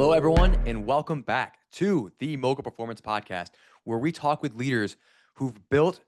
Hello, everyone, and welcome back to the Mogul Performance Podcast, where we talk with leaders who've built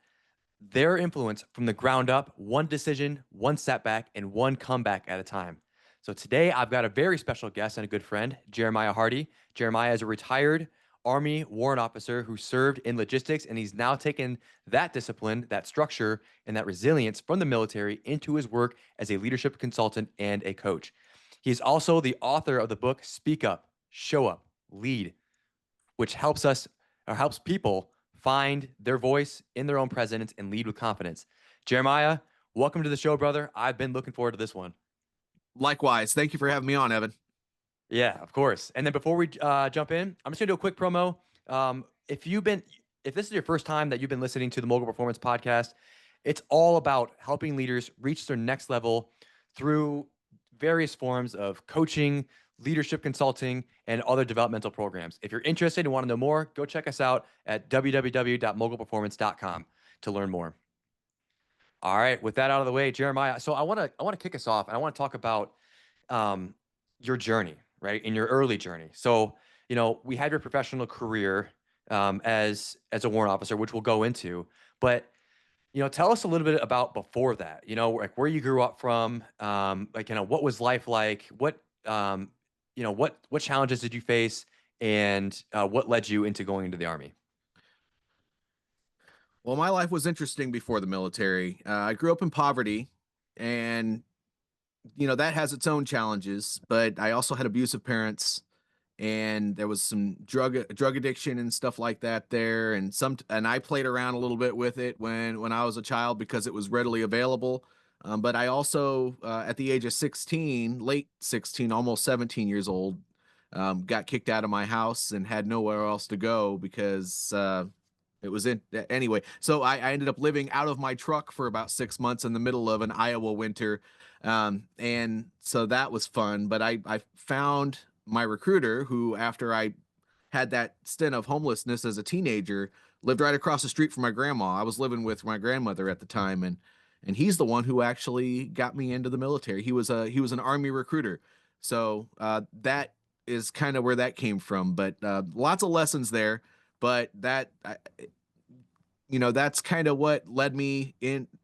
their influence from the ground up, one decision, one setback, and one comeback at a time. So today, I've got a very special guest and a good friend, Jeremiah Hardy. Jeremiah is a retired Army Warrant Officer who served in logistics, and he's now taken that discipline, that structure, and that resilience from the military into his work as a leadership consultant and a coach. He's also the author of the book Speak Up, Show Up, Lead, which helps people find their voice in their own presence and lead with confidence. Jeremiah, welcome to the show, brother. I've been looking forward to this one. Likewise. Thank you for having me on, Evan. Yeah, of course. And then before we jump in, I'm just gonna do a quick promo. If this is your first time that you've been listening to the Mogul Performance Podcast, it's all about helping leaders reach their next level through various forms of coaching, leadership consulting, and other developmental programs. If you're interested and want to know more, go check us out at www.mogulperformance.com to learn more. All right, with that out of the way, Jeremiah. So I want to kick us off, and I want to talk about your journey, right? In your early journey. So, we had your professional career as a warrant officer, which we'll go into, but tell us a little bit about before that, like where you grew up from, what was life like? What challenges did you face, and what led you into going into the Army? Well, my life was interesting before the military. I grew up in poverty, and that has its own challenges. But I also had abusive parents, and there was some drug addiction and stuff like that there. And I played around a little bit with it when I was a child because it was readily available. But I also, at the age of 16, late 16, almost 17 years old, got kicked out of my house and had nowhere else to go because it was in anyway. So I ended up living out of my truck for about 6 months in the middle of an Iowa winter. And so that was fun. But I found my recruiter, who, after I had that stint of homelessness as a teenager, lived right across the street from my grandma. I was living with my grandmother at the time, and he's the one who actually got me into the military. He was an Army recruiter. So that is kind of where that came from. But lots of lessons there. But that's kind of what led me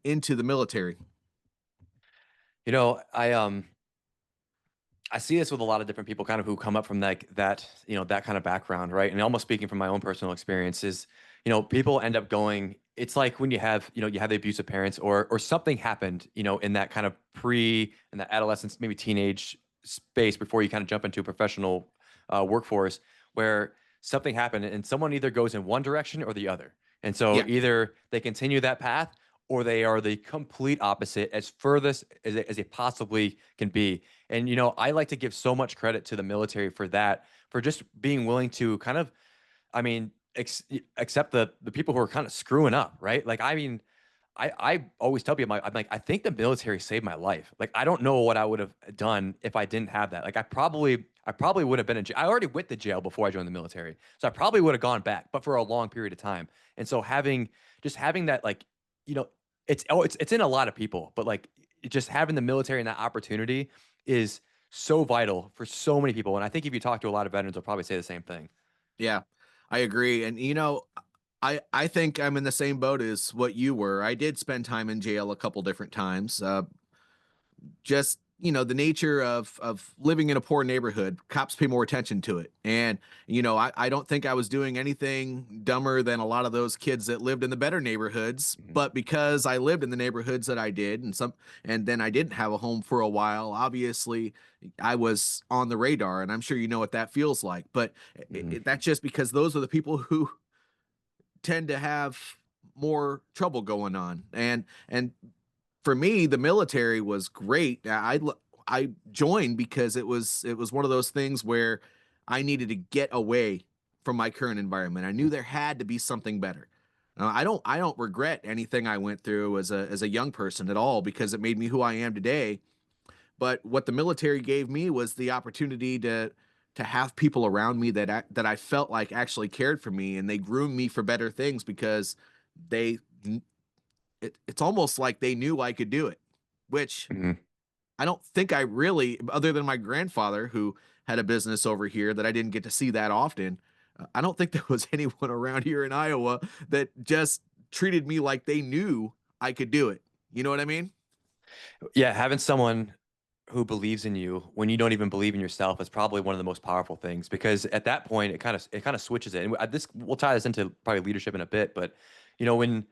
into the military. I see this with a lot of different people kind of who come up from that kind of background, right? And almost speaking from my own personal experiences, people end up going, it's like when you have the abusive parents or something happened, in that kind of in that adolescence, maybe teenage space before you kind of jump into a professional workforce, where something happened and someone either goes in one direction or the other. And so either they continue that path or they are the complete opposite as furthest as they possibly can be. And, I like to give so much credit to the military for that, for just being willing to kind of, accept the people who are kind of screwing up, right? Like, I always tell people, I'm like, I think the military saved my life. Like, I don't know what I would have done if I didn't have that. Like, I probably would have been in jail. I already went to jail before I joined the military. So I probably would have gone back, but for a long period of time. And so having that, like, it's in a lot of people, but like just having the military and that opportunity is so vital for so many people. And I think if you talk to a lot of veterans, they'll probably say the same thing. Yeah, I agree. And I think I'm in the same boat as what you were. I did spend time in jail a couple different times. Just the nature of living in a poor neighborhood, cops pay more attention to it. And I don't think I was doing anything dumber than a lot of those kids that lived in the better neighborhoods. Mm-hmm. But because I lived in the neighborhoods that I did, and then I didn't have a home for a while, obviously I was on the radar, and I'm sure you know what that feels like. But that's just because those are the people who tend to have more trouble going on. And for me, the military was great. I joined because it was one of those things where I needed to get away from my current environment. I knew there had to be something better. I don't regret anything I went through as a young person at all, because it made me who I am today. But what the military gave me was the opportunity to have people around me that I felt like actually cared for me, and they groomed me for better things because they it's almost like they knew I could do it, which Mm-hmm. I don't think I really, other than my grandfather, who had a business over here that I didn't get to see that often. I don't think there was anyone around here in Iowa that just treated me like they knew I could do it. You know what I mean? Yeah, having someone who believes in you when you don't even believe in yourself is probably one of the most powerful things, because at that point it kind of switches it. And this we'll tie this into probably leadership in a bit, but when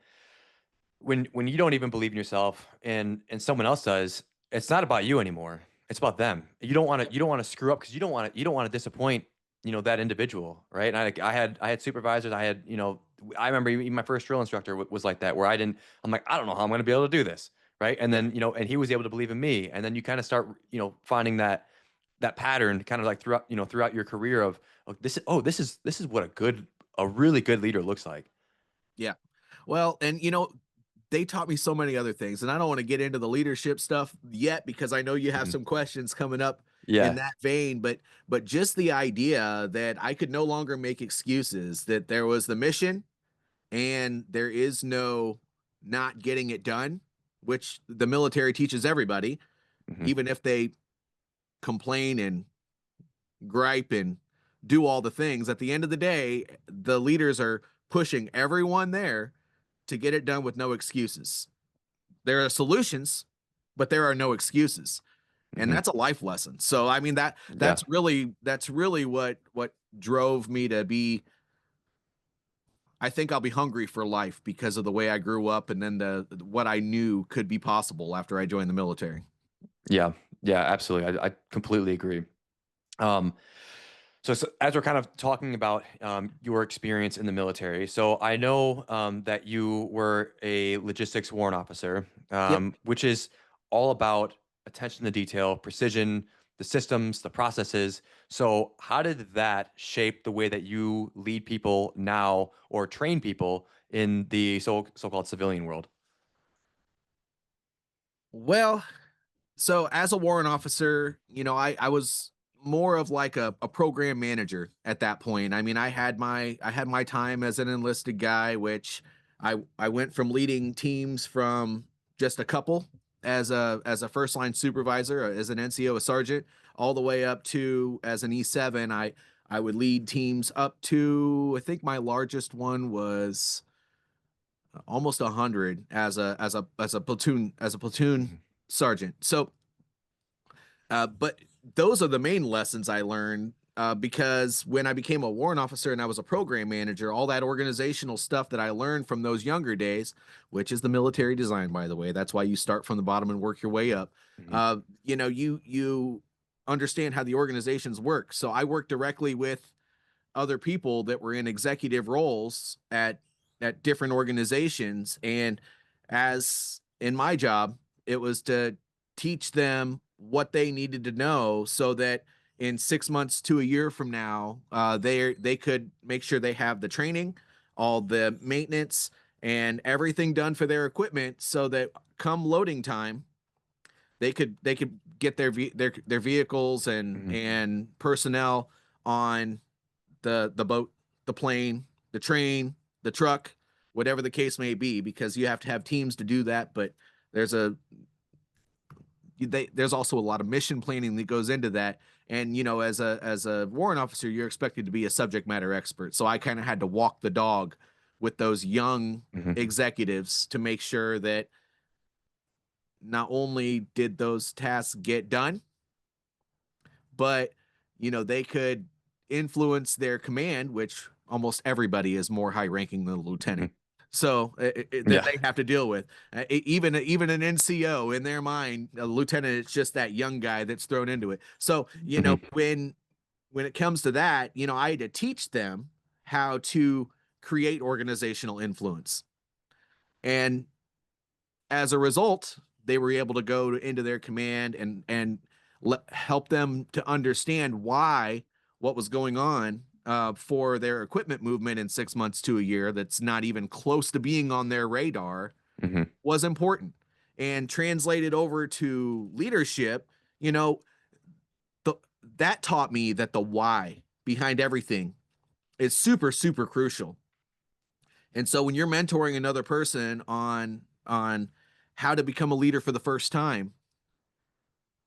when you don't even believe in yourself and someone else does, it's not about you anymore. It's about them. You don't want to screw up, because you don't want to disappoint that individual, right? And I had supervisors. I remember even my first drill instructor was like that, where I'm like, I don't know how I'm going to be able to do this, right? And Yeah. then and he was able to believe in me, and then you kind of start finding that pattern kind of like throughout your career of, this is what a really good leader looks like. Yeah. Well, and they taught me so many other things, and I don't want to get into the leadership stuff yet because I know you have Mhm. some questions coming up in Yeah. that vein, but just the idea that I could no longer make excuses, that there was the mission and there is no not getting it done, which the military teaches everybody, Hmm. even if they complain and gripe and do all the things. At the end of the day, the leaders are pushing everyone there to get it done with no excuses. There are solutions, but there are no excuses. And Hmm. that's a life lesson. So I mean Yeah. that's really what drove me to be. I think I'll be hungry for life because of the way I grew up and then the what I knew could be possible after I joined the military. Yeah. Yeah. Absolutely. I completely agree. Um, so as we're kind of talking about your experience in the military, so I know that you were a logistics warrant officer, Yep. which is all about attention to detail, precision, the systems, the processes. So how did that shape the way that you lead people now or train people in the so-called civilian world? Well, so as a warrant officer, I was more of like a program manager at that point. I mean, I had my time as an enlisted guy, which I went from leading teams from just a couple as a first line supervisor, as an NCO, a sergeant, all the way up to as an E7. I would lead teams up to, I think my largest one was almost 100 as a platoon Mhm. sergeant. So but those are the main lessons I learned, because when I became a warrant officer and I was a program manager, all that organizational stuff that I learned from those younger days, which is the military design, by the way, that's why you start from the bottom and work your way up. Mhm. You understand how the organizations work. So I work directly with other people that were in executive roles at different organizations, and as in my job it was to teach them what they needed to know so that in 6 months to a year from now, they could make sure they have the training, all the maintenance, and everything done for their equipment, so that come loading time they could get their vehicles Mhm. and personnel on the boat, the plane, the train, the truck, whatever the case may be, because you have to have teams to do that. But there's a there's also a lot of mission planning that goes into that. And as a warrant officer, you're expected to be a subject matter expert. So I kind of had to walk the dog with those young Mhm. executives to make sure that not only did those tasks get done, but they could influence their command, which almost everybody is more high ranking than a lieutenant, Mhm. so that Yeah. they have to deal with. Even an NCO, in their mind, a lieutenant is just that young guy that's thrown into it. So Mhm. when it comes to that, I had to teach them how to create organizational influence, and as a result, they were able to go into their command and help them to understand why what was going on, for their equipment movement in 6 months to a year that's not even close to being on their radar Mhm. was important. And translated over to leadership, you know, the, that taught me that the why behind everything is super, super crucial. And so when you're mentoring another person on how to become a leader for the first time,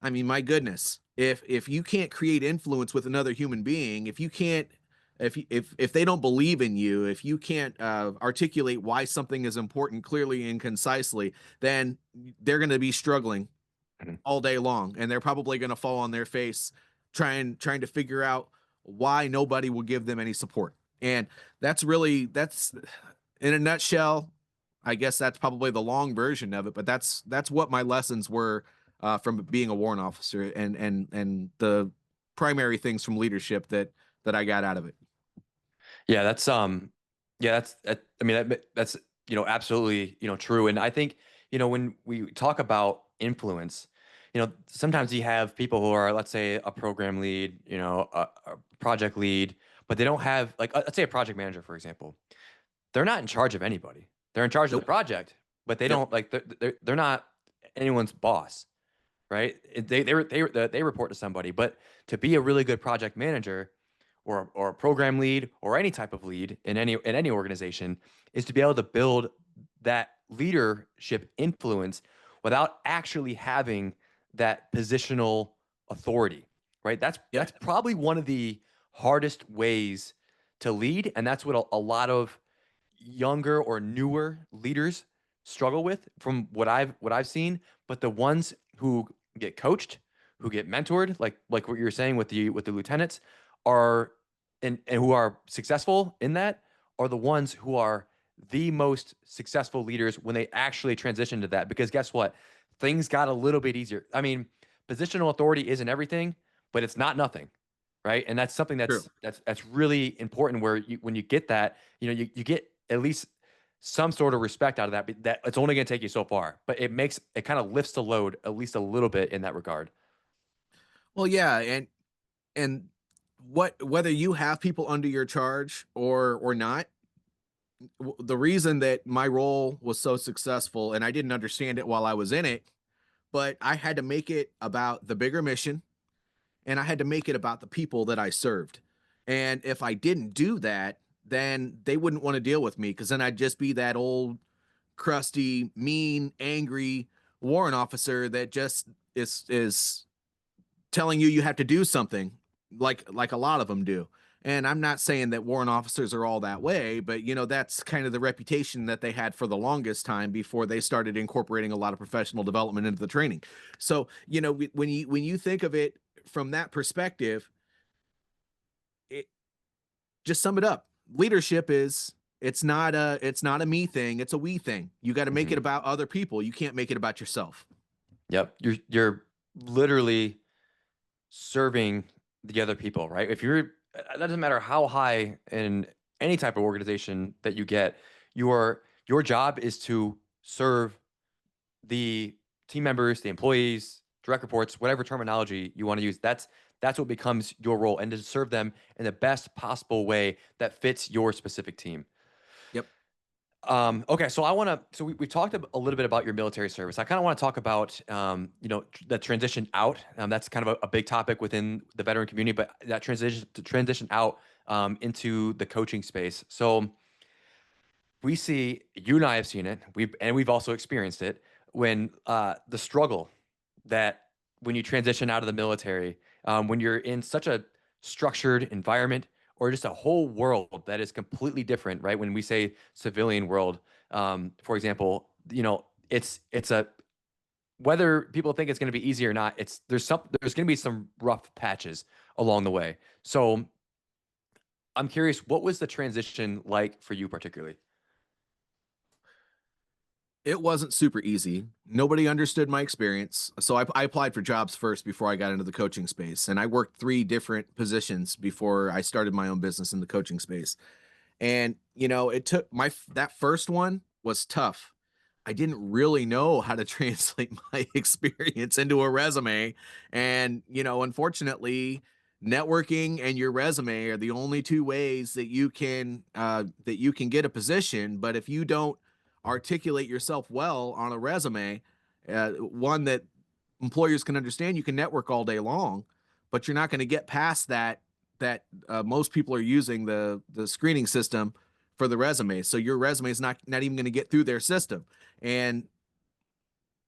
I mean, my goodness, if you can't create influence with another human being, if you can't, if they don't believe in you, if you can't articulate why something is important clearly and concisely, then they're going to be struggling Mhm. all day long, and they're probably going to fall on their face trying to figure out why nobody will give them any support. And that's in a nutshell. I guess that's probably the long version of it, but that's what my lessons were from being a warrant officer, and the primary things from leadership that I got out of it. Yeah, I mean, that's, absolutely, true. And I think, when we talk about influence, sometimes you have people who are, let's say, a program lead, a project lead, but they don't have, like, let's say a project manager, for example. They're not in charge of anybody. They're in charge of the Nope. project, but they Yep. don't, like, they're not anyone's boss, right? They report to somebody, but to be a really good project manager, or a program lead, or any type of lead in any organization, is to be able to build that leadership influence without actually having that positional authority, right? Yep. That's probably one of the hardest ways to lead, and that's what a lot of younger or newer leaders struggle with, from what I've seen. But the ones who get coached, who get mentored, like what you're saying with the lieutenants, are and who are successful in that, are the ones who are the most successful leaders when they actually transition to that. Because guess what? Things got a little bit easier. I mean, positional authority isn't everything, but it's not nothing, right? And that's something True. that's really important, where when you get that, you get at least some sort of respect out of that. But that it's only going to take you so far, but it kind of lifts the load at least a little bit in that regard. Well, yeah, and whether you have people under your charge or not, the reason that my role was so successful, and I didn't understand it while I was in it, but I had to make it about the bigger mission, and I had to make it about the people that I served. And if I didn't do that, then they wouldn't want to deal with me, because then I'd just be that old, crusty, mean, angry warrant officer that just is telling you you have to do something, like a lot of them do. And I'm not saying that warrant officers are all that way, but that's kind of the reputation that they had for the longest time before they started incorporating a lot of professional development into the training. So, when you think of it from that perspective, it just sum it up. Leadership is, it's not a me thing, it's a we thing. You got to make it Mhm. about other people. You can't make it about yourself. Yep, you're literally serving the other people, right? If you're That doesn't matter how high in any type of organization that you get, your job is to serve the team members, the employees, direct reports, whatever terminology you want to use. That's what becomes your role, and to serve them in the best possible way that fits your specific team. Yep. Okay, so we talked a little bit about your military service. I kind of want to talk about, the transition out. That's kind of a big topic within the veteran community, but that transition out, into the coaching space. So we see, you and I have seen it. We've also experienced it, when the struggle that when you transition out of the military, when you're in such a structured environment, or just a whole world that is completely different, right? When we say civilian world, for example, it's a whether people think it's going to be easy or not, there's going to be some rough patches along the way. So I'm curious, what was the transition like for you particularly? It wasn't super easy. Nobody understood my experience. So I applied for jobs first before I got into the coaching space. And I worked three different positions before I started my own business in the coaching space. And, it took that first one was tough. I didn't really know how to translate my experience into a resume. And, unfortunately, networking and your resume are the only two ways that you can get a position. But if you don't articulate yourself well on a resume, one that employers can understand, you can network all day long, but you're not going to get past that most people are using the screening system for the resume. So your resume is not even going to get through their system. And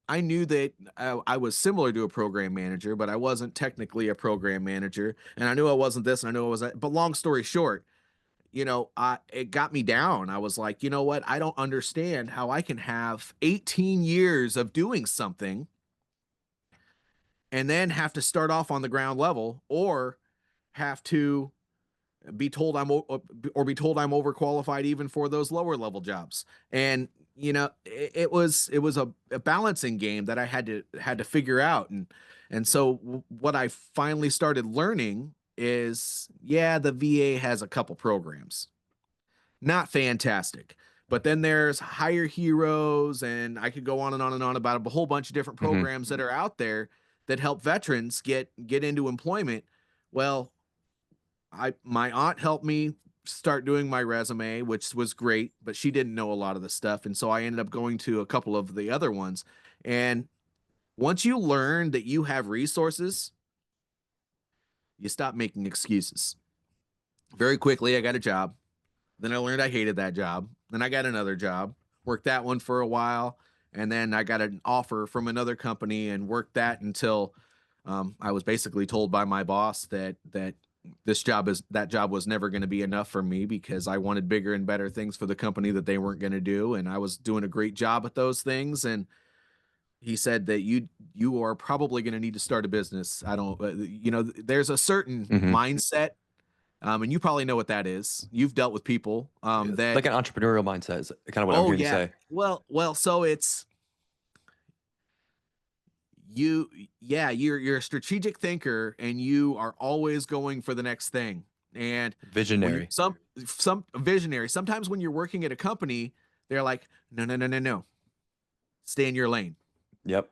I knew that I was similar to a program manager, but I wasn't technically a program manager. And I knew I wasn't this, and I knew I was that. But long story short, it got me down. I was like, you know what? I don't understand how I can have 18 years of doing something and then have to start off on the ground level, or have to be told be told I'm overqualified even for those lower level jobs. And it was a balancing game that I had to figure out. And so what I finally started learning is, yeah, the VA has a couple programs, not fantastic. But then there's Hire Heroes, and I could go on and on and on about a whole bunch of different Hmm. programs that are out there that help veterans get into employment. Well, my aunt helped me start doing my resume, which was great, but she didn't know a lot of the stuff, and so I ended up going to a couple of the other ones. And once you learn that you have resources, you stop making excuses. Very quickly, I got a job. Then I learned I hated that job. Then I got another job, worked that one for a while, and then I got an offer from another company and worked that until I was basically told by my boss that that job was never going to be enough for me, because I wanted bigger and better things for the company that they weren't going to do, and I was doing a great job at those things. And he said that you are probably going to need to start a business. I don't, there's a certain Hmm. mindset, and you probably know what that is. You've dealt with people that, Like an entrepreneurial mindset is kind of what I'm oh hearing you yeah, say. well, so it's you, yeah, you're a strategic thinker, and you are always going for the next thing. And when you're Visionary. some visionary, sometimes when you're working at a company, they're like, no, no, no, no, no, stay in your lane. Yep.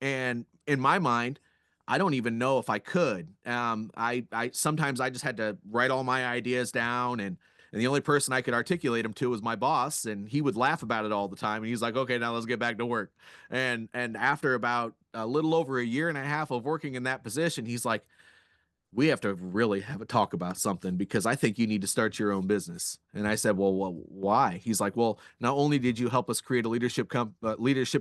And in my mind, I don't even know if I could. I sometimes I just had to write all my ideas down, and the only person I could articulate them to was my boss, and he would laugh about it all the time. And he's like, "Okay, now let's get back to work." And after about a little over a year and a half of working in that position, he's like, "We have to really have a talk about something, because I think you need to start your own business." And I said, well, why? He's like, "Well, not only did you help us create a leadership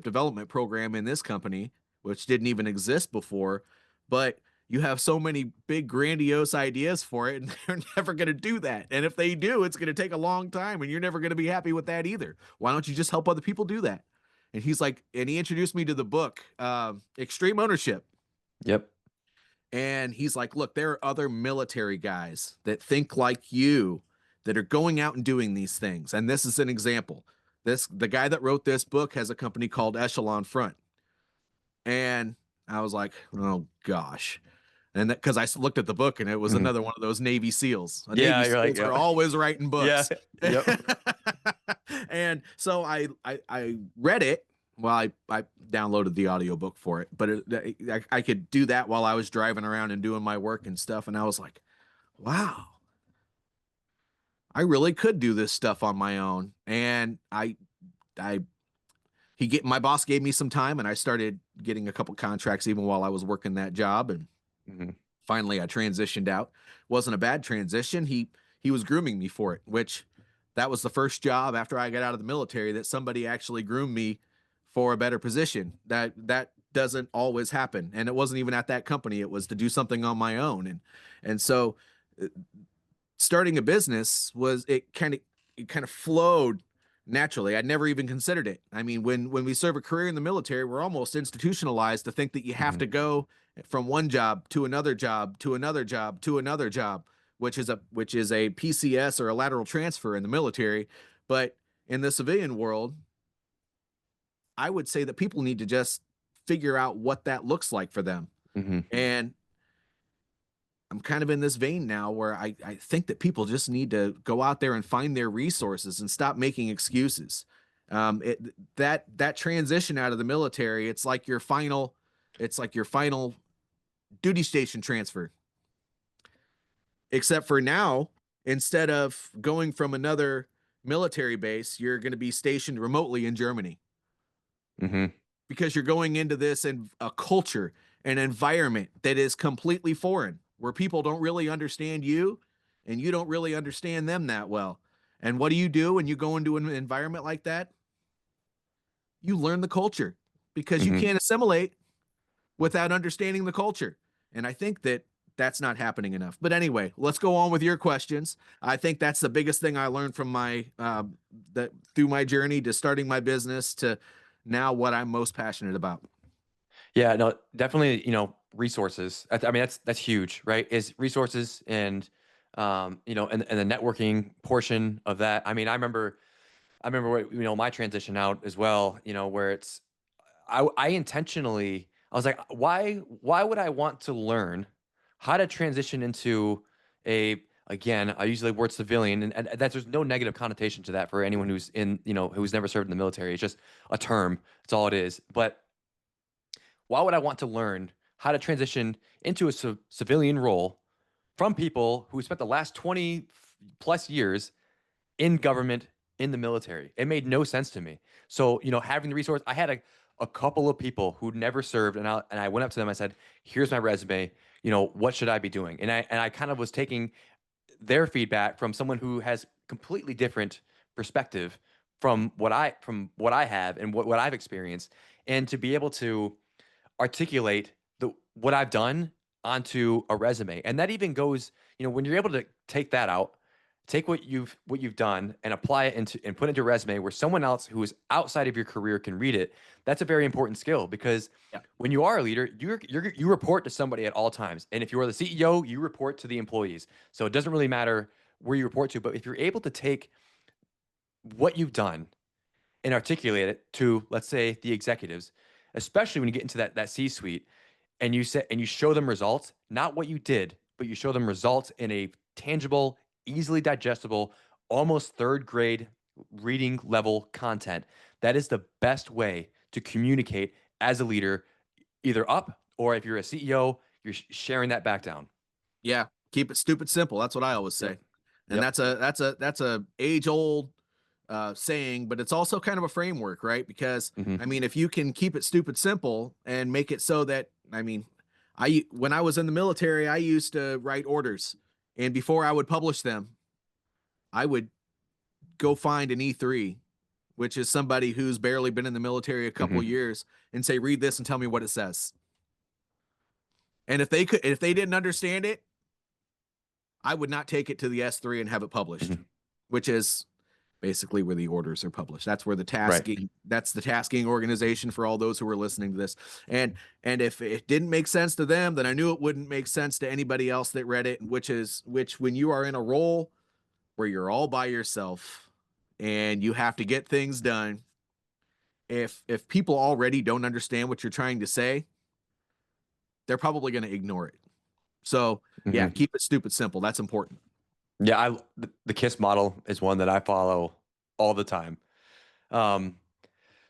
development program in this company, which didn't even exist before, but you have so many big grandiose ideas for it, and they're never going to do that. And if they do, it's going to take a long time, and you're never going to be happy with that either. Why don't you just help other people do that?" And he's like, and he introduced me to the book, Extreme Ownership. Yep. And he's like, "Look, there are other military guys that think like you, that are going out and doing these things. And this is an example. The guy that wrote this book has a company called Echelon Front." And I was like, "Oh gosh." And that, because I looked at the book, and it was Hmm. another one of those Navy SEALs. Yeah, Navy you're like, SEALs are yep. always writing Yeah. books. Yep. And so I read it. Well, I downloaded the audiobook for it, but I could do that while I was driving around and doing my work and stuff. And I was like, wow, I really could do this stuff on my own. And I my boss gave me some time, and I started getting a couple contracts even while I was working that job. And Hmm. finally I transitioned out. Wasn't a bad transition. He was grooming me for it, which that was the first job after I got out of the military that somebody actually groomed me for a better position. That doesn't always happen. And it wasn't even at that company. It was to do something on my own. And so starting a business was, it kind of flowed naturally. I'd never even considered it. I mean, when we serve a career in the military, we're almost institutionalized to think that you have Hmm. to go from one job to another job to another job to another job, which is a PCS, or a lateral transfer, in the military. But in the civilian world, I would say that people need to just figure out what that looks like for them. Hmm. And I'm kind of in this vein now where I think that people just need to go out there and find their resources and stop making excuses. That transition out of the military, it's like your final duty station transfer. Except for now, instead of going from another military base, you're going to be stationed remotely in Germany, Hmm. because you're going into this in a culture, an environment that is completely foreign, where people don't really understand you, and you don't really understand them that well. And what do you do when you go into an environment like that? You learn the culture. because you Hmm. can't assimilate without understanding the culture. And I think that that's not happening enough. But anyway, let's go on with your questions. I think that's the biggest thing I learned from my that through my journey to starting my business to now what I'm most passionate about. Yeah, no, definitely, resources. I mean, that's huge, right? Is resources and and the networking portion of that. I mean, I remember what, my transition out as well, where I intentionally I was like, why would I want to learn how to transition into a again, I use the word civilian, and that's there's no negative connotation to that for anyone who's who's never served in the military. It's just a term. That's all it is. But why would I want to learn how to transition into a civilian role from people who spent the last 20 plus years in government, in the military? It made no sense to me. So, having the resource, I had a couple of people who'd never served, and I went up to them. I said, "Here's my resume. What should I be doing?" And I kind of was taking their feedback from someone who has completely different perspective from what I have and what I've experienced, and to be able to articulate what I've done onto a resume. And that even goes, when you're able to take that out, take what you've done and apply it into and put it into a resume where someone else who is outside of your career can read it. That's a very important skill because Yeah. when you are a leader, you report to somebody at all times. And if you are the CEO, you report to the employees. So it doesn't really matter where you report to, but if you're able to take what you've done and articulate it to, let's say, the executives, especially when you get into that C-suite, and you show them results, not what you did, but you show them results in a tangible, easily digestible, almost third grade reading level content. That is the best way to communicate as a leader, either up or if you're a CEO, you're sharing that back down. Yeah. Keep it stupid simple. That's what I always Yep. say. And Yep. that's a age old saying, but it's also kind of a framework, right? Because Hmm. I mean, if you can keep it stupid simple and make it so that I mean, I when I was in the military, I used to write orders, and before I would publish them, I would go find an E3, which is somebody who's barely been in the military a couple Hmm. years, and say, read this and tell me what it says. And if they didn't understand it, I would not take it to the S3 and have it published, Hmm. which is basically where the orders are published. That's where Right. that's the tasking organization for all those who are listening to this. And if it didn't make sense to them, then I knew it wouldn't make sense to anybody else that read it, which when you are in a role where you're all by yourself and you have to get things done, if people already don't understand what you're trying to say, they're probably going to ignore it. So, yeah, Hmm. keep it stupid simple. That's important. Yeah, the KISS model is one that I follow all the time. Um,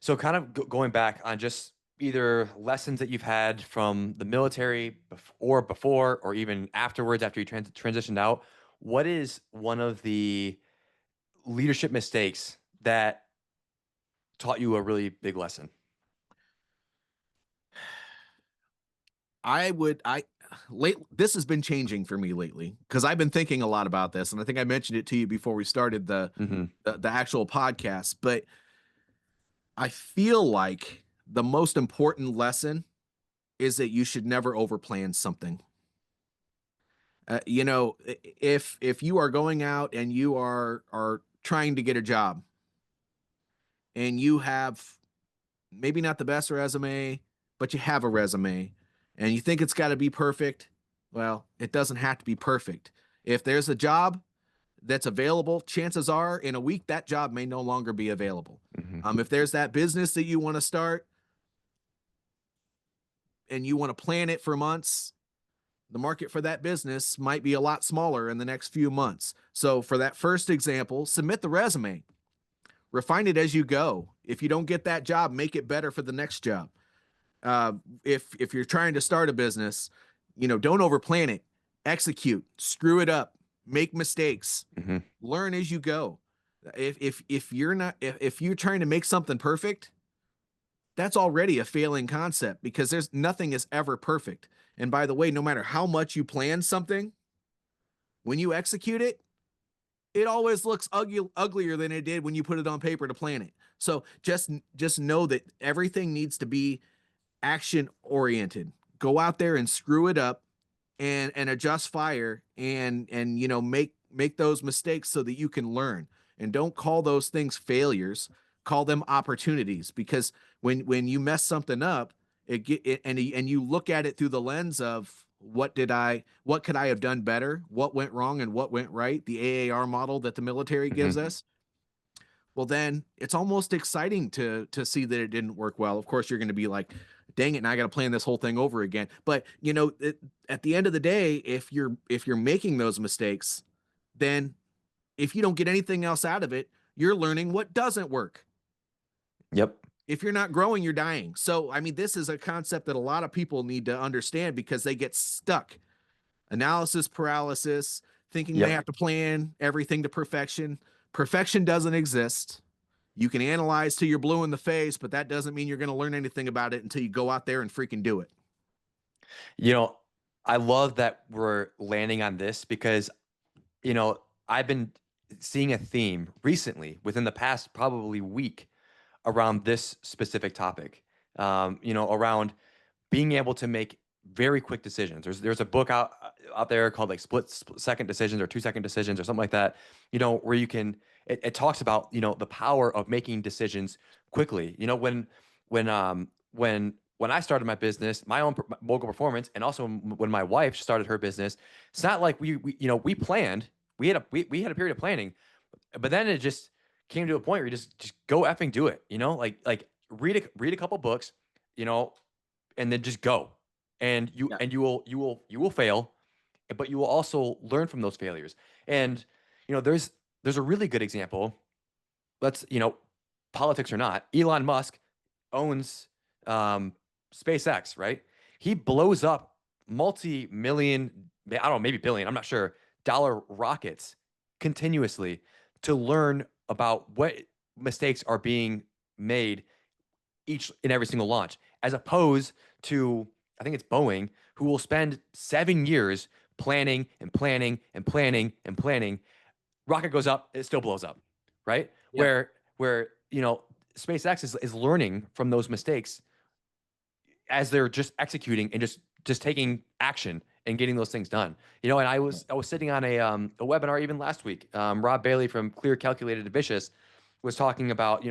So, kind of going back on just either lessons that you've had from the military or before, or even afterwards, after you transitioned out, what is one of the leadership mistakes that taught you a really big lesson? I late this has been changing for me lately because I've been thinking a lot about this, and I think I mentioned it to you before we started Hmm. the actual podcast. But I feel like the most important lesson is that you should never overplan something. If you are going out and you are trying to get a job and you have maybe not the best resume, but you have a resume and you think it's got to be perfect, well, it doesn't have to be perfect. If there's a job that's available, chances are in a week that job may no longer be available. Hmm. If there's that business that you want to start and you want to plan it for months, the market for that business might be a lot smaller in the next few months. So, for that first example, submit the resume, refine it as you go. If you don't get that job, make it better for the next job. Uh, if you're trying to start a business, don't overplan it. Execute, screw it up, make mistakes, Hmm. learn as you go. If you're not if you're trying to make something perfect, that's already a failing concept because there's nothing is ever perfect. And by the way, no matter how much you plan something, when you execute it, it always looks uglier than it did when you put it on paper to plan it. So just know that everything needs to be action oriented. Go out there and screw it up and adjust fire and make those mistakes so that you can learn. And don't call those things failures, call them opportunities, because when you mess something up, and you look at it through the lens of what could I have done better, what went wrong and what went right, the AAR model that the military gives Mhm. us. Well, then it's almost exciting to see that it didn't work well. Of course, you're going to be like, dang it, now I got to plan this whole thing over again. But at the end of the day, if you're making those mistakes, then if you don't get anything else out of it, you're learning what doesn't work. Yep. If you're not growing, you're dying. So, I mean, this is a concept that a lot of people need to understand because they get stuck. Analysis paralysis, thinking they Yep. have to plan everything to perfection. Perfection doesn't exist. You can analyze till you're blue in the face, but that doesn't mean you're going to learn anything about it until you go out there and freaking do it. You know, I love that we're landing on this because, I've been seeing a theme recently within the past probably week around this specific topic, around being able to make very quick decisions. There's a book out there called like split second decisions or 2 second decisions or something like that. Where you can it talks about the power of making decisions quickly. When I started my business, my own Mogul Performance, and also when my wife started her business, it's not like we planned. We had a period of planning, but then it just came to a point where you just go effing do it. Like read a couple books, you know, and then just go. And you Yeah. and you will fail, but you will also learn from those failures. And there's a really good example. Let's politics or not, Elon Musk owns SpaceX, right? He blows up multi-million, I don't know, maybe billion, I'm not sure, dollar rockets continuously to learn about what mistakes are being made each and every single launch, as opposed to, I think it's Boeing, who will spend 7 years planning and planning and planning and planning. Rocket goes up, it still blows up, right? Yep. Where SpaceX is learning from those mistakes as they're just executing and just taking action and getting those things done. And I was sitting on a webinar even last week. Rob Bailey from Clear, Calculated, and Vicious was talking about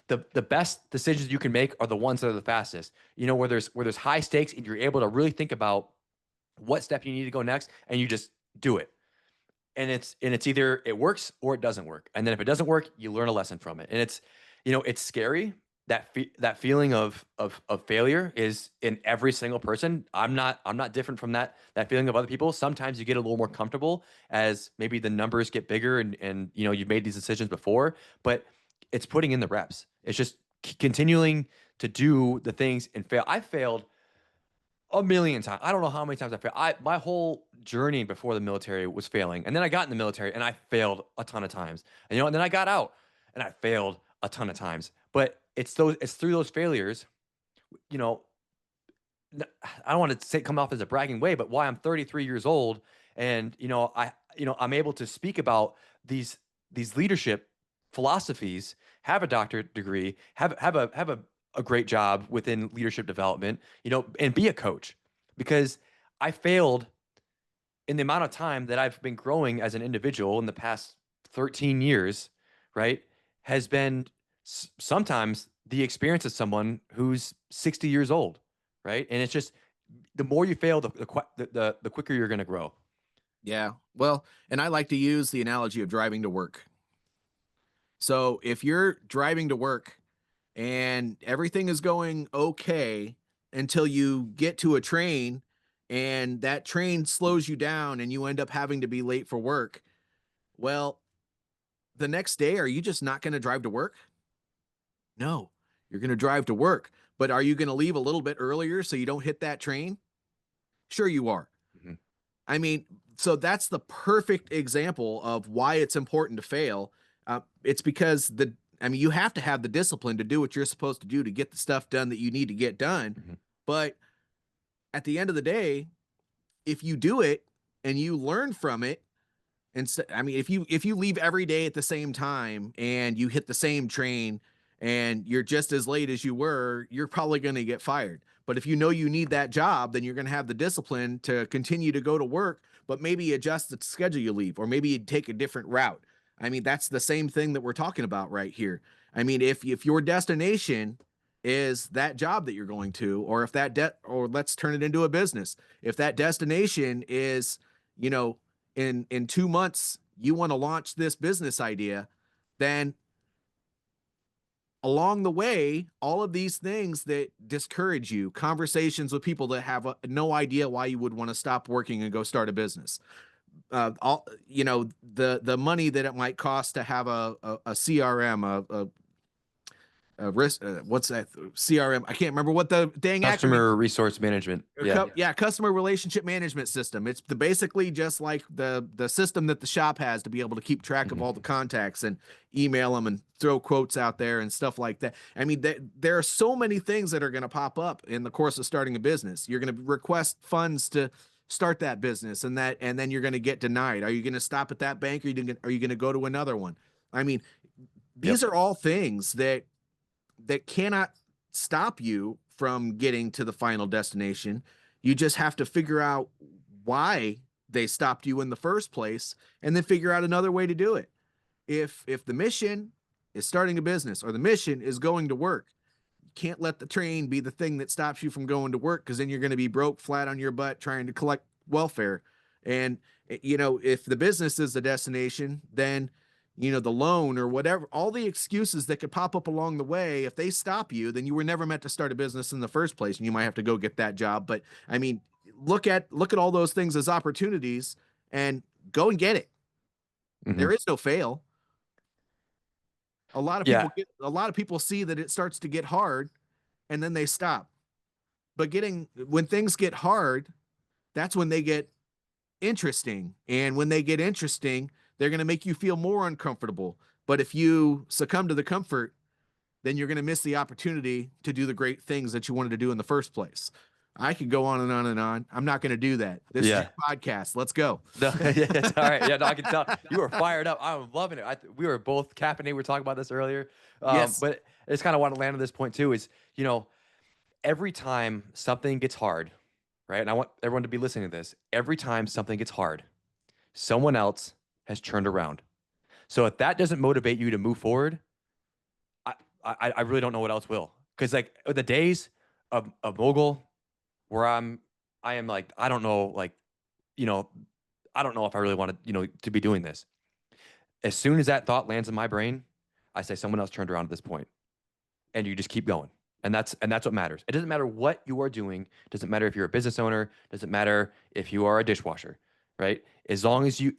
the best decisions you can make are the ones that are the fastest. Where there's high stakes and you're able to really think about what step you need to go next, and you just do it. And it's either it works or it doesn't work. And then if it doesn't work, you learn a lesson from it. And it's scary. That feeling of failure is in every single person. I'm not different from that feeling of other people. Sometimes you get a little more comfortable as maybe the numbers get bigger and you've made these decisions before, but it's putting in the reps. It's just continuing to do the things and fail. I failed a million times. I don't know how many times I failed. My whole journey before the military was failing, and then I got in the military and I failed a ton of times. And then I got out and I failed a ton of times. But it's through those failures, you know. I don't want to say come off as a bragging way, but why I'm 33 years old and I'm able to speak about these leadership philosophies, have a doctorate degree, have a great job within leadership development, and be a coach, because I failed in the amount of time that I've been growing as an individual in the past 13 years, right? Has been sometimes the experience of someone who's 60 years old, right? And it's just the more you fail, the quicker you're going to grow. Yeah. Well, and I like to use the analogy of driving to work. So if you're driving to work and everything is going okay until you get to a train and that train slows you down and you end up having to be late for work, well, the next day, are you just not going to drive to work? No, you're going to drive to work. But are you going to leave a little bit earlier so you don't hit that train? Sure, you are. Mhm. I mean, so that's the perfect example of why it's important to fail. It's because you have to have the discipline to do what you're supposed to do to get the stuff done that you need to get done. Mhm. But at the end of the day, if you do it and you learn from it, and so, if you leave every day at the same time and you hit the same train and you're just as late as you were, you're probably going to get fired. But if you know you need that job, then you're going to have the discipline to continue to go to work, but maybe adjust the schedule you leave, or maybe you take a different route. I mean, that's the same thing that we're talking about right here. I mean, if your destination is that job that you're going to, or if that or let's turn it into a business. If that destination is, you know, in 2 months, you want to launch this business idea, then along the way, all of these things that discourage you, conversations with people that have no idea why you would want to stop working and go start a business, all the money that it might cost to have a CRM, risk, what's that CRM? I can't remember what the dang acronym. Customer resource management. Yeah. Customer relationship management system. It's basically just like the system that the shop has to be able to keep track of all the contacts and email them and throw quotes out there and stuff like that. I mean, there are so many things that are going to pop up in the course of starting a business. You're going to request funds to start that business, and then you're going to get denied. Are you going to stop at that bank, or are you going to go to another one? I mean, these are all things that cannot stop you from getting to the final destination. You just have to figure out why they stopped you in the first place, and then figure out another way to do it. If the mission is starting a business, or the mission is going to work, you can't let the train be the thing that stops you from going to work, because then you're going to be broke, flat on your butt, trying to collect welfare. And if the business is the destination, then the loan or whatever, all the excuses that could pop up along the way, if they stop you, then you were never meant to start a business in the first place, and you might have to go get that job. But I mean, look at all those things as opportunities, and go and get it. There is no fail. A lot of people see that it starts to get hard, and then they stop. But when things get hard, that's when they get interesting. And when they get interesting, they're going to make you feel more uncomfortable. But if you succumb to the comfort, then you're going to miss the opportunity to do the great things that you wanted to do in the first place. I could go on and on and on. I'm not going to do that. This is your podcast. Let's go. No, yeah, all right. Yeah, no, I can tell you were fired up. I'm loving it. We were both caffeinated. We were talking about this earlier. Yes. But I just kind of want to land on this point too, is, every time something gets hard, right? And I want everyone to be listening to this. Every time something gets hard, someone else has turned around. So if that doesn't motivate you to move forward, I really don't know what else will. Because like the days of Mogul, where I am like, I don't know, like, I don't know if I really want to, to be doing this. As soon as that thought lands in my brain, I say someone else turned around at this point, and you just keep going. And that's what matters. It doesn't matter what you are doing. It doesn't matter if you're a business owner. It doesn't matter if you are a dishwasher, right? As long as you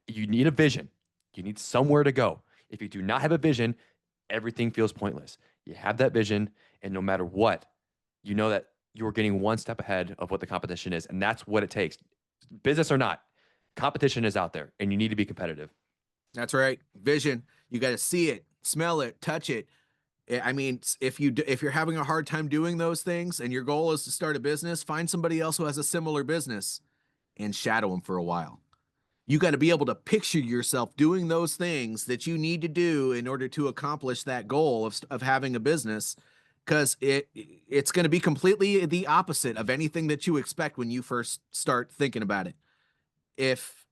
need a vision, you need somewhere to go. If you do not have a vision, everything feels pointless. You have that vision, and no matter what, you know that you're getting one step ahead of what the competition is. And that's what it takes. Business or not, competition is out there, and you need to be competitive. That's right. Vision. You got to see it, smell it, touch it. I mean, if you're having a hard time doing those things, and your goal is to start a business, find somebody else who has a similar business and shadow them for a while. You got to be able to picture yourself doing those things that you need to do in order to accomplish that goal of having a business, because it's going to be completely the opposite of anything that you expect when you first start thinking about it. If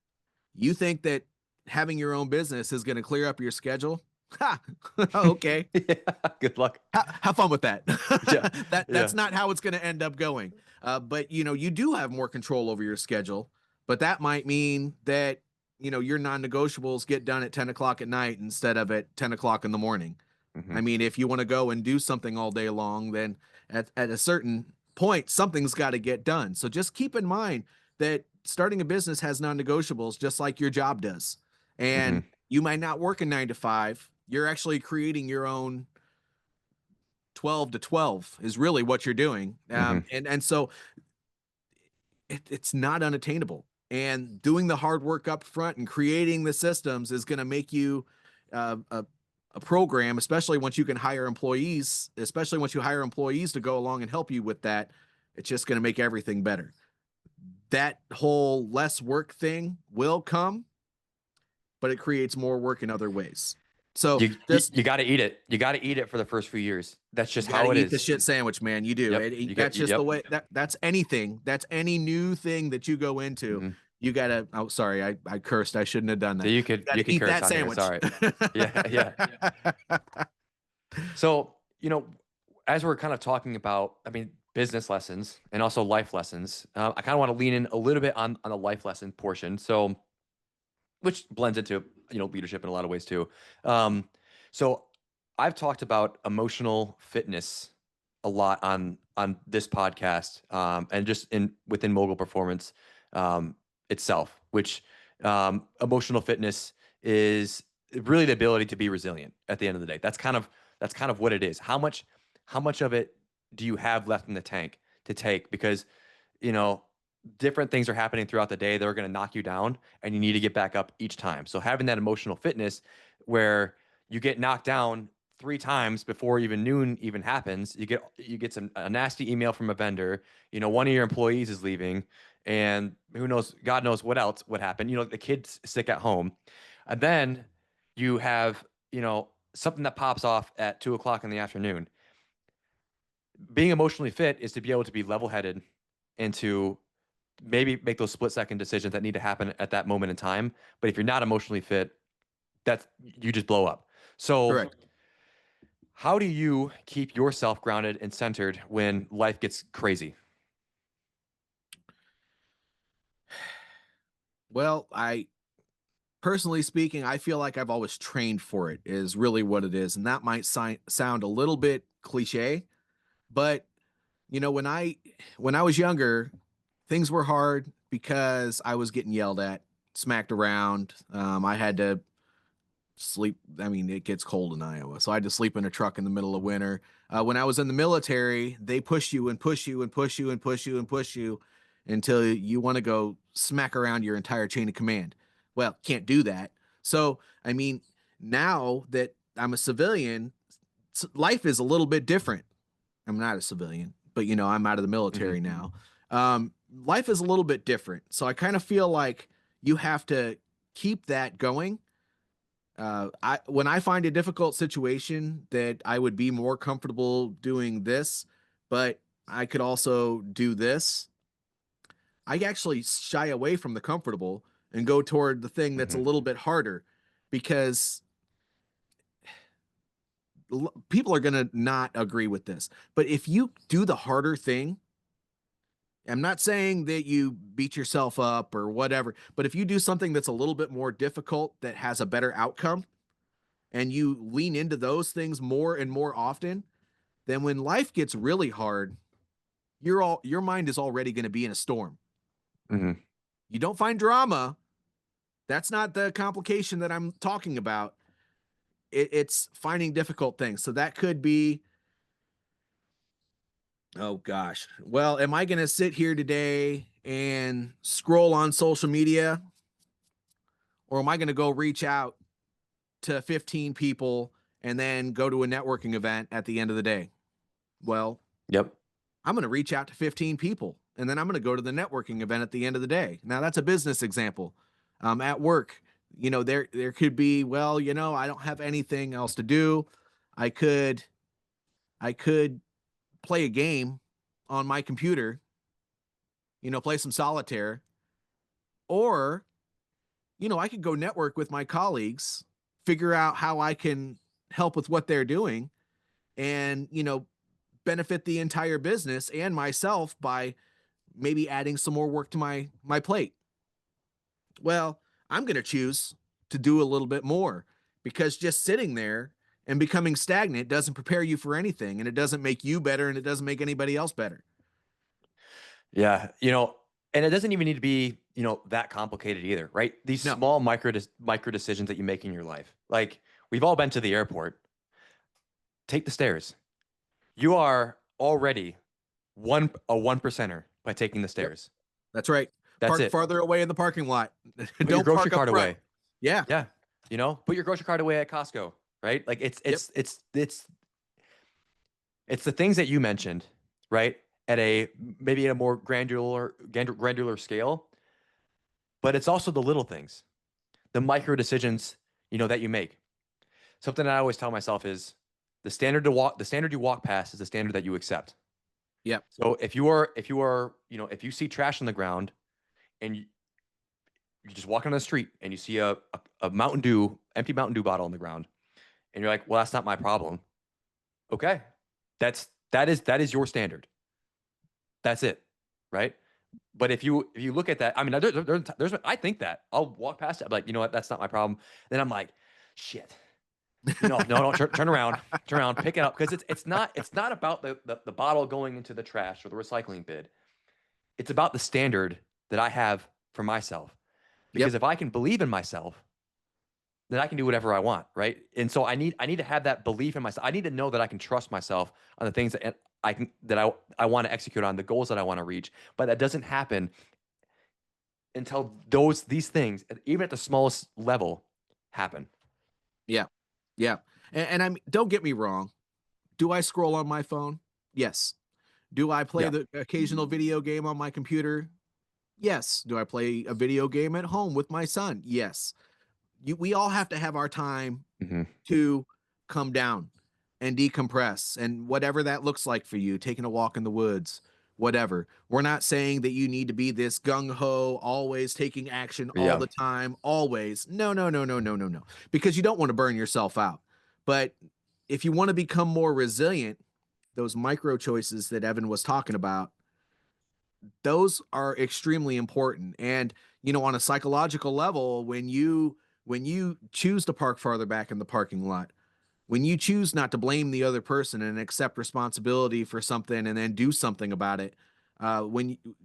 you think that having your own business is going to clear up your schedule, okay. Yeah, good luck. Have fun with that. Yeah. That's not how it's going to end up going. But you do have more control over your schedule, but that might mean that your non-negotiables get done at 10 o'clock at night instead of at 10 o'clock in the morning. I mean, if you want to go and do something all day long, then at a certain point, something's got to get done. So just keep in mind that starting a business has non-negotiables, just like your job does. And you might not work a 9 to 5. You're actually creating your own 12 to 12 is really what you're doing. And so it's not unattainable. And doing the hard work up front and creating the systems is going to make you a program, especially once you hire employees to go along and help you with that. It's just going to make everything better. That whole less work thing will come, but it creates more work in other ways. So You just got to eat it. You got to eat it for the first few years. That's you just got to how it eat the is. shit sandwich, man. You do. Yep. You get, That's just the yep. way that's anything. That's any new thing that you go into. Hmm. You gotta. Oh, sorry, I cursed. I shouldn't have done So that. You got you to could eat curse that on here. It's all sandwich. right. Yeah. Yeah. So, as we're kind of talking about, I mean, business lessons and also life lessons, I kind of want to lean in a little bit on the life lesson portion. So, which blends into, leadership in a lot of ways too. Um, so I've talked about emotional fitness a lot on this podcast, and just in within Mogul Performance itself, which emotional fitness is really the ability to be resilient at the end of the day. That's kind of what it is. How much of it do you have left in the tank to take? Because you know, different things are happening throughout the day that are going to knock you down, and you need to get back up each time. So having that emotional fitness where you get knocked down 3 times before even noon even happens, you get a nasty email from a vendor, one of your employees is leaving, and who knows, God knows what else would happen. The kid's sick at home. And then you have, something that pops off at 2 o'clock in the afternoon. Being emotionally fit is to be able to be level headed and to maybe make those split second decisions that need to happen at that moment in time. But if you're not emotionally fit, that's you just blow up. So Correct. how do you keep yourself grounded and centered when life gets crazy? Well, I personally speaking, I feel like I've always trained for it. Is really what it is, and that might sound a little bit cliche, but when I was younger, things were hard because I was getting yelled at, smacked around. I had to sleep. I mean, it gets cold in Iowa, so I had to sleep in a truck in the middle of winter. When I was in the military, they push you and push you and push you and push you and push you until you want to go smack around your entire chain of command. Well, can't do that. So, I mean, now that I'm a civilian, life is a little bit different. I'm not a civilian, but I'm out of the Mm-hmm. military now. Life is a little bit different. So I kind of feel like you have to keep that going. When I find a difficult situation that I would be more comfortable doing this, but I could also do this, I actually shy away from the comfortable and go toward the thing that's a Mm-hmm. little bit harder because people are going to not agree with this. But if you do the harder thing, I'm not saying that you beat yourself up or whatever, but if you do something that's a little bit more difficult that has a better outcome and you lean into those things more and more often, then when life gets really hard, your mind is already going to be in a storm. Mm-hmm. You don't find drama. That's not the complication that I'm talking about. It's finding difficult things. So that could be, oh gosh. Well, am I going to sit here today and scroll on social media, or am I going to go reach out to 15 people and then go to a networking event at the end of the day? Well, Yep. I'm going to reach out to 15 people and then I'm going to go to the networking event at the end of the day. Now, that's a business example. At work, there could be, well, I don't have anything else to do. I could I could play a game on my computer, play some solitaire, or I could go network with my colleagues, figure out how I can help with what they're doing, and benefit the entire business and myself by maybe adding some more work to my plate. Well, I'm going to choose to do a little bit more because just sitting there and becoming stagnant doesn't prepare you for anything, and it doesn't make you better, and it doesn't make anybody else better. Yeah. And it doesn't even need to be, that complicated either, right? These No. small micro decisions that you make in your life. Like, we've all been to the airport. Take the stairs. You are already a one percenter by taking the Yep. stairs. That's right. That's Park it. farther away in the parking lot. Put your Don't grocery park up cart front. away. Yeah. Yeah. Put your grocery cart away at Costco, right? Like, it's Yep. it's it's it's it's the things that you mentioned, right? At a maybe at a more granular scale, but it's also the little things, the micro decisions, that you make. something that I always tell myself is the standard you walk past is the standard that you accept. Yep. So if you see trash on the ground and you're just walking on the street and you see a Mountain Dew, empty Mountain Dew bottle on the ground, and you're like, well, that's not my problem. Okay. That is your standard. That's it. Right. But if you look at that, I mean, there's I think that I'll walk past it, I'm like, you know what, that's not my problem. Then I'm like, shit. No, turn around, pick it up, because it's not about the bottle going into the trash or the recycling bin. It's about the standard that I have for myself. Because Yep. if I can believe in myself, then I can do whatever I want, right? And so I need to have that belief in myself. I need to know that I can trust myself on the things that I want to execute on, the goals that I want to reach. But that doesn't happen until these things, even at the smallest level, happen. Yeah. Yeah. And I'm don't get me wrong. Do I scroll on my phone? Yes. Do I play Yeah. the occasional video game on my computer? Yes. Do I play a video game at home with my son? Yes. We all have to have our time Hmm. to come down and decompress, and whatever that looks like for you, taking a walk in the woods, whatever. We're not saying that you need to be this gung ho, always taking action all Yeah. the time, always. No, no, no, no, no, no, no, because you don't want to burn yourself out. But if you want to become more resilient, those micro choices that Evan was talking about, those are extremely important. And on a psychological level, when you choose to park farther back in the parking lot, when you choose not to blame the other person and accept responsibility for something and then do something about it,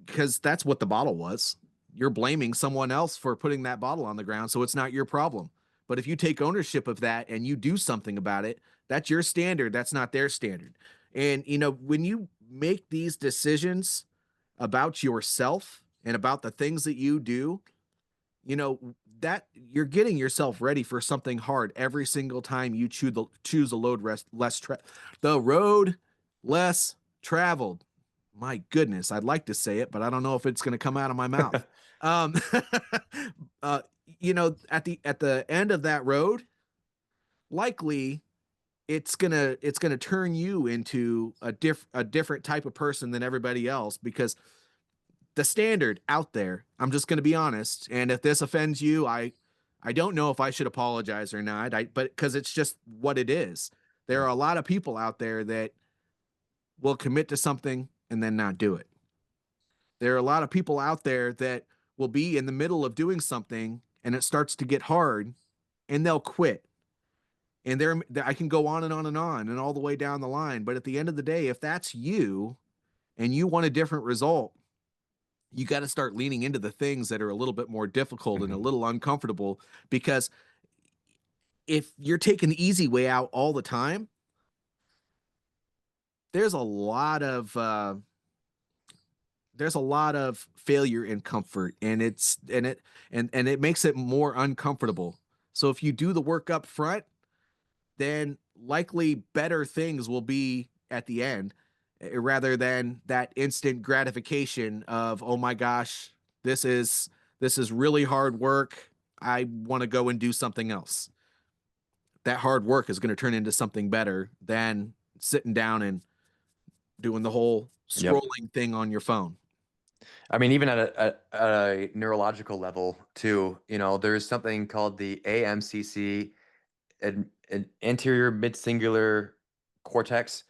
because that's what the bottle was. You're blaming someone else for putting that bottle on the ground, so it's not your problem. But if you take ownership of that and you do something about it, that's your standard. That's not their standard. And when you make these decisions about yourself and about the things that you do, that you're getting yourself ready for something hard every single time you choose a the road less traveled. My goodness, I'd like to say it, but I don't know if it's going to come out of my mouth. Um, uh, at the end of that road, likely it's gonna turn you into a different type of person than everybody else, because the standard out there, I'm just going to be honest, and if this offends you, I don't know if I should apologize or not, but because it's just what it is. There Yeah. are a lot of people out there that will commit to something and then not do it. There are a lot of people out there that will be in the middle of doing something and it starts to get hard and they'll quit. And I can go on and on and on and all the way down the line, but at the end of the day, if that's you and you want a different result, you got to start leaning into the things that are a little bit more difficult and a Hmm. little uncomfortable, because if you're taking the easy way out all the time, there's a lot of failure in comfort, and it makes it more uncomfortable. So if you do the work up front, then likely better things will be at the end, rather than that instant gratification of, oh my gosh, this is really hard work, I want to go and do something else. That hard work is going to turn into something better than sitting down and doing the whole Yep. scrolling thing on your phone. I mean, even at a neurological level too, there's something called the AMCC, an anterior mid-singular cortex.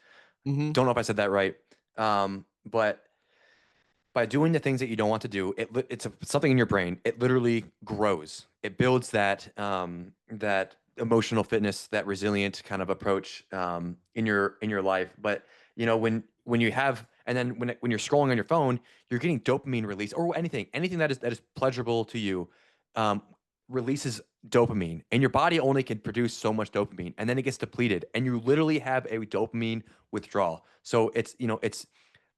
Mm-hmm. Don't know if I said that right. But by doing the things that you don't want to do, it's something in your brain. It literally grows. It builds that emotional fitness, that resilient kind of approach in your life. But when you have, and then when you're scrolling on your phone, you're getting dopamine release, or anything that is pleasurable to you, um, releases dopamine, and your body only can produce so much dopamine, and then it gets depleted, and you literally have a dopamine withdrawal. So it's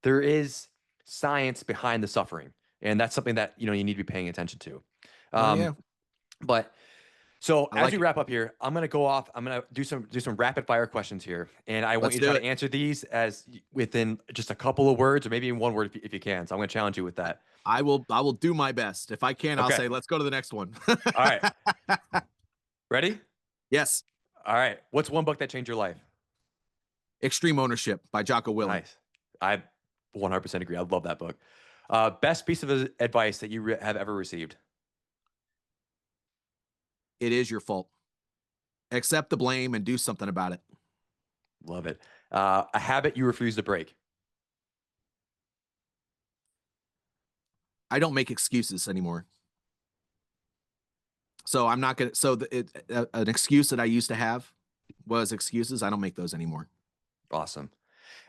there is science behind the suffering, and that's something that you need to be paying attention to. Oh Um, yeah, but so I as we like it. wrap up here, I'm gonna go off. I'm gonna do some rapid fire questions here, and I want Let's you to do try to it. answer these as within just a couple of words, or maybe in one word if you can. So I'm gonna challenge you with that. I will do my best. If I can, I'll Okay. say let's go to the next one. All right. Ready? Yes. All right. What's one book that changed your life? Extreme Ownership by Jocko Willink. Nice. I 100% agree. I love that book. Best piece of advice that you have ever received? It is your fault. Accept the blame and do something about it. Love it. A habit you refuse to break? I don't make excuses anymore. So I'm not gonna. So an excuse that I used to have was excuses. I don't make those anymore. Awesome.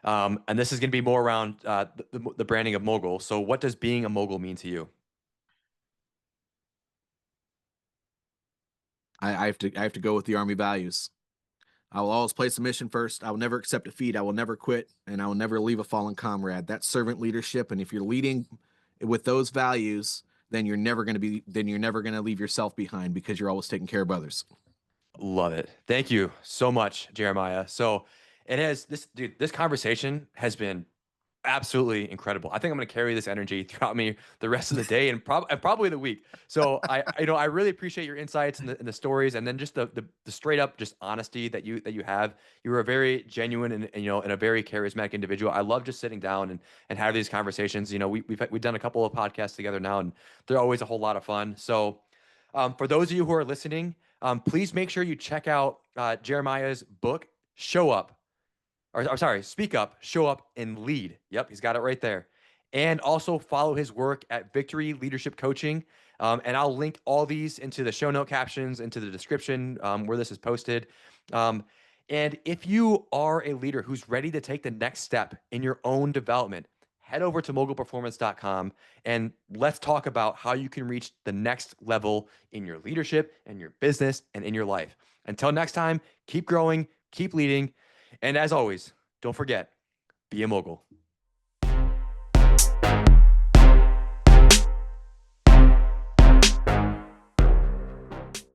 And this is going to be more around the branding of Mogul. So what does being a mogul mean to you? I have to go with the Army values. I will always place the mission first. I will never accept defeat. I will never quit, and I will never leave a fallen comrade. That's servant leadership. And if you're leading with those values, then you're never going to leave yourself behind because you're always taking care of others. Love it. Thank you so much, Jeremiah. So it has this conversation has been absolutely incredible. I think I'm going to carry this energy throughout me the rest of the day and probably the week. So I really appreciate your insights and the stories, and then just the straight up just honesty that you have. You are a very genuine and a very charismatic individual. I love just sitting down and have these conversations. We've done a couple of podcasts together now, and they're always a whole lot of fun. So for those of you who are listening, please make sure you check out Jeremiah's book, Show Up. Or sorry, Speak Up, Show Up, and Lead. Yep, he's got it right there. And also follow his work at Victory Leadership Coaching. And I'll link all these into the show note captions, into the description where this is posted. And if you are a leader who's ready to take the next step in your own development, head over to mogulperformance.com and let's talk about how you can reach the next level in your leadership and your business and in your life. Until next time, keep growing, keep leading. And as always, don't forget, be a mogul.